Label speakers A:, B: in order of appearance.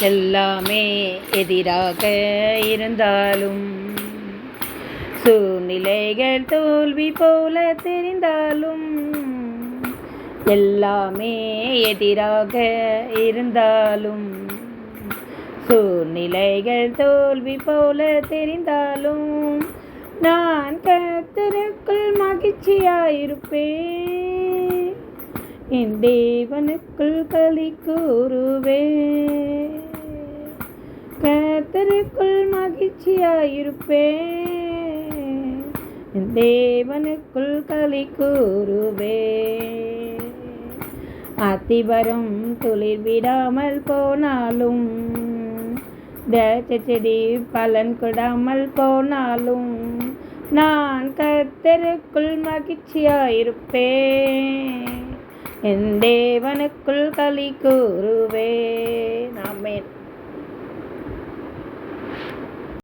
A: எல்லாமே எதிராக இருந்தாலும், சூழ்நிலைகள் தோல்வி போல தெரிந்தாலும், எல்லாமே எதிராக இருந்தாலும், சூழ்நிலைகள் தோல்வி போல தெரிந்தாலும், நான் கர்த்தருக்குள் மகிழ்ச்சியாயிருப்பேன், என் தேவனுக்குள் களி கூறுவேன். கர்த்தருக்குள் மகிழ்ச்சியாயிருப்பேன், என் தேவனுக்குள் களி கூறுவேன். அத்திவரம் துளிர் விடாமல் போனாலும், திராட்சை செடி பலன் கொடாமல் போனாலும், நான் கர்த்தருக்குள் மகிழ்ச்சியாயிருப்பேன், என் தேவனுக்குள் களி கூறுவேன்.